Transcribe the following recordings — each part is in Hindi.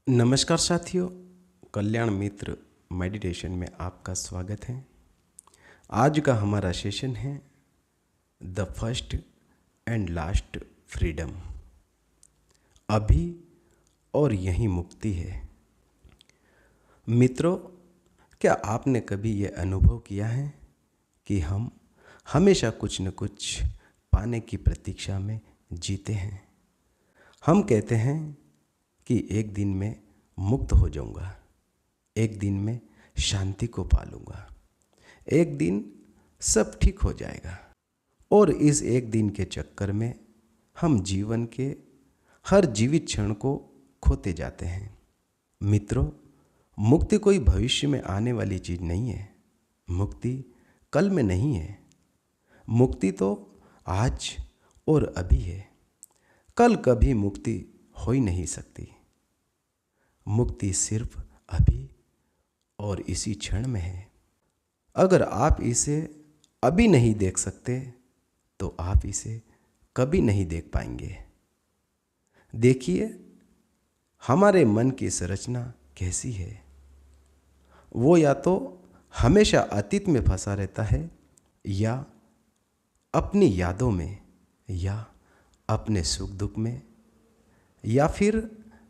नमस्कार साथियों, कल्याण मित्र मेडिटेशन में आपका स्वागत है। आज का हमारा सेशन है the first and last freedom. अभी और यही मुक्ति है। मित्रों, क्या आपने कभी ये अनुभव किया है कि हम हमेशा कुछ न कुछ पाने की प्रतीक्षा में जीते हैं। हम कहते हैं कि एक दिन में मुक्त हो जाऊंगा, एक दिन में शांति को पालूंगा, एक दिन सब ठीक हो जाएगा। और इस एक दिन के चक्कर में हम जीवन के हर जीवित क्षण को खोते जाते हैं। मित्रों, मुक्ति कोई भविष्य में आने वाली चीज़ नहीं है। मुक्ति कल में नहीं है। मुक्ति तो आज और अभी है। कल कभी मुक्ति हो ही नहीं सकती। मुक्ति सिर्फ अभी और इसी क्षण में है। अगर आप इसे अभी नहीं देख सकते तो आप इसे कभी नहीं देख पाएंगे। देखिए, हमारे मन की संरचना कैसी है। वो या तो हमेशा अतीत में फंसा रहता है, या अपनी यादों में, या अपने सुख दुख में, या फिर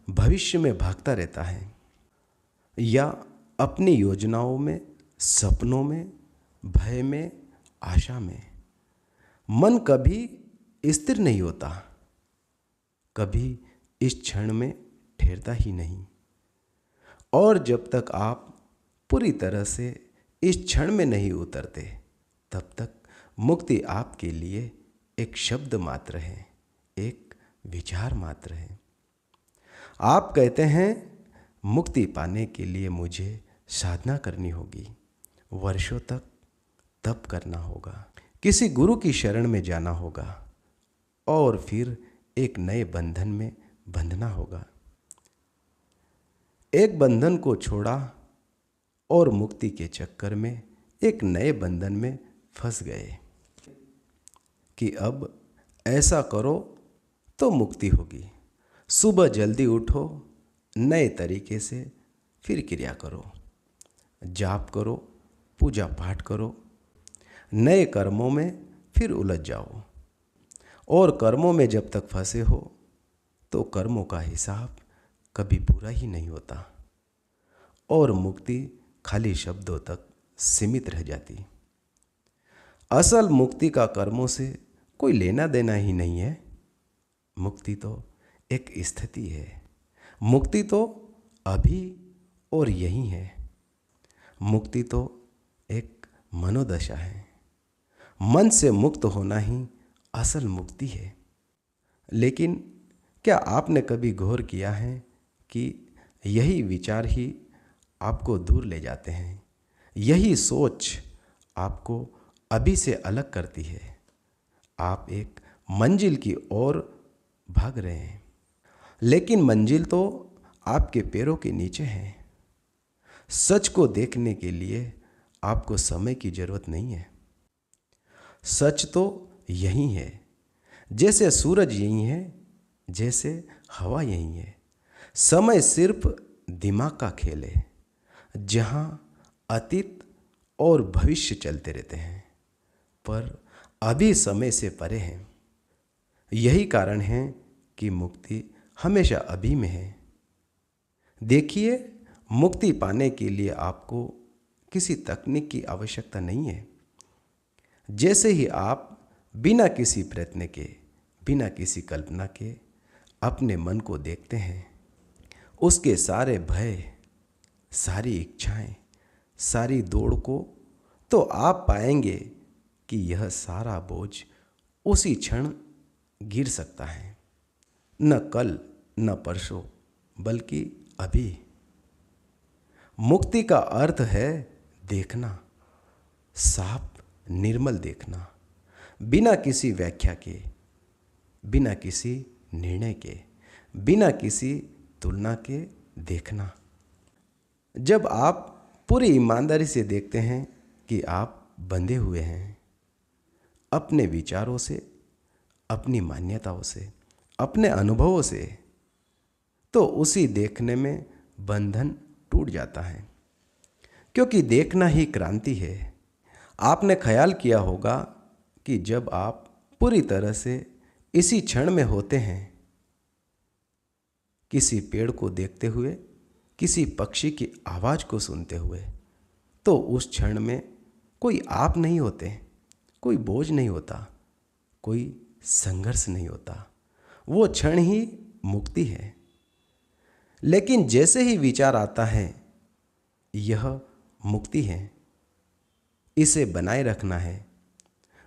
भविष्य में भागता रहता है, या अपनी योजनाओं में, सपनों में, भय में, आशा में। मन कभी स्थिर नहीं होता, कभी इस क्षण में ठहरता ही नहीं। और जब तक आप पूरी तरह से इस क्षण में नहीं उतरते, तब तक मुक्ति आपके लिए एक शब्द मात्र है, एक विचार मात्र है। आप कहते हैं मुक्ति पाने के लिए मुझे साधना करनी होगी, वर्षों तक तप करना होगा, किसी गुरु की शरण में जाना होगा, और फिर एक नए बंधन में बंधना होगा। एक बंधन को छोड़ा और मुक्ति के चक्कर में एक नए बंधन में फंस गए कि अब ऐसा करो तो मुक्ति होगी। सुबह जल्दी उठो, नए तरीके से फिर क्रिया करो, जाप करो, पूजा पाठ करो, नए कर्मों में फिर उलझ जाओ। और कर्मों में जब तक फंसे हो तो कर्मों का हिसाब कभी पूरा ही नहीं होता, और मुक्ति खाली शब्दों तक सीमित रह जाती। असल मुक्ति का कर्मों से कोई लेना देना ही नहीं है। मुक्ति तो एक स्थिति है। मुक्ति तो अभी और यही है। मुक्ति तो एक मनोदशा है। मन से मुक्त होना ही असल मुक्ति है। लेकिन क्या आपने कभी गौर किया है कि यही विचार ही आपको दूर ले जाते हैं? यही सोच आपको अभी से अलग करती है। आप एक मंजिल की ओर भाग रहे हैं, लेकिन मंजिल तो आपके पैरों के नीचे है। सच को देखने के लिए आपको समय की जरूरत नहीं है। सच तो यही है। जैसे सूरज यही है, जैसे हवा यही है। समय सिर्फ दिमाग का खेल है, जहाँ अतीत और भविष्य चलते रहते हैं, पर अभी समय से परे हैं। यही कारण है कि मुक्ति हमेशा अभी में है। देखिए, मुक्ति पाने के लिए आपको किसी तकनीक की आवश्यकता नहीं है। जैसे ही आप बिना किसी प्रयत्न के, बिना किसी कल्पना के अपने मन को देखते हैं, उसके सारे भय, सारी इच्छाएं, सारी दौड़ को, तो आप पाएंगे कि यह सारा बोझ उसी क्षण गिर सकता है। न कल, न परसों, बल्कि अभी। मुक्ति का अर्थ है देखना, साफ निर्मल देखना, बिना किसी व्याख्या के, बिना किसी निर्णय के, बिना किसी तुलना के देखना। जब आप पूरी ईमानदारी से देखते हैं कि आप बंधे हुए हैं अपने विचारों से, अपनी मान्यताओं से, अपने अनुभवों से, तो उसी देखने में बंधन टूट जाता है, क्योंकि देखना ही क्रांति है। आपने ख्याल किया होगा कि जब आप पूरी तरह से इसी क्षण में होते हैं, किसी पेड़ को देखते हुए, किसी पक्षी की आवाज़ को सुनते हुए, तो उस क्षण में कोई आप नहीं होते, कोई बोझ नहीं होता, कोई संघर्ष नहीं होता। वो क्षण ही मुक्ति है। लेकिन जैसे ही विचार आता है यह मुक्ति है, इसे बनाए रखना है,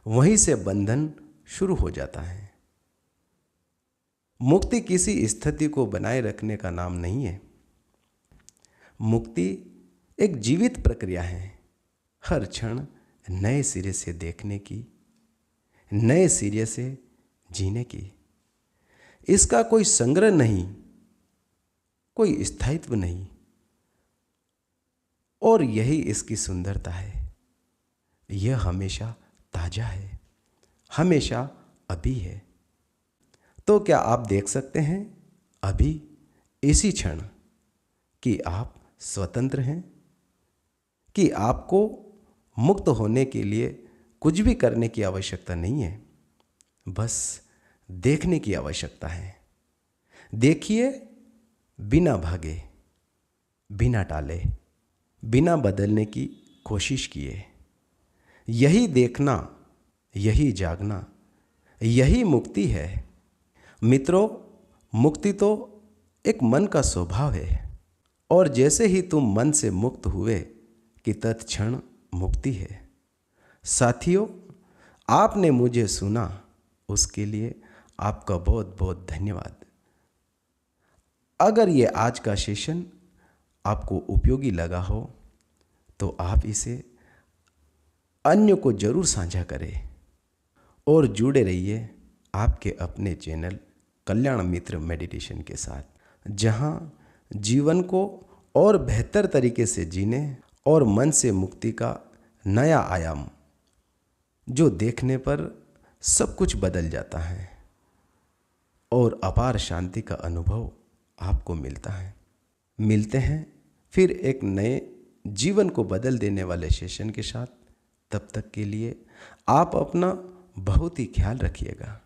वहीं से बंधन शुरू हो जाता है। मुक्ति किसी स्थिति को बनाए रखने का नाम नहीं है। मुक्ति एक जीवित प्रक्रिया है, हर क्षण नए सिरे से देखने की, नए सिरे से जीने की। इसका कोई संग्रह नहीं, कोई स्थायित्व नहीं, और यही इसकी सुंदरता है। यह हमेशा ताजा है, हमेशा अभी है। तो क्या आप देख सकते हैं अभी इसी क्षण कि आप स्वतंत्र हैं, कि आपको मुक्त होने के लिए कुछ भी करने की आवश्यकता नहीं है, बस देखने की आवश्यकता है। देखिए, बिना भागे, बिना टाले, बिना बदलने की कोशिश किए। यही देखना, यही जागना, यही मुक्ति है। मित्रों, मुक्ति तो एक मन का स्वभाव है, और जैसे ही तुम मन से मुक्त हुए कि तत्क्षण मुक्ति है। साथियों, आपने मुझे सुना, उसके लिए आपका बहुत बहुत धन्यवाद। अगर ये आज का सेशन आपको उपयोगी लगा हो तो आप इसे अन्य को जरूर साझा करें, और जुड़े रहिए आपके अपने चैनल कल्याण मित्र मेडिटेशन के साथ, जहां जीवन को और बेहतर तरीके से जीने और मन से मुक्ति का नया आयाम, जो देखने पर सब कुछ बदल जाता है और अपार शांति का अनुभव आपको मिलता है। मिलते हैं फिर एक नए जीवन को बदल देने वाले सेशन के साथ। तब तक के लिए आप अपना बहुत ही ख्याल रखिएगा।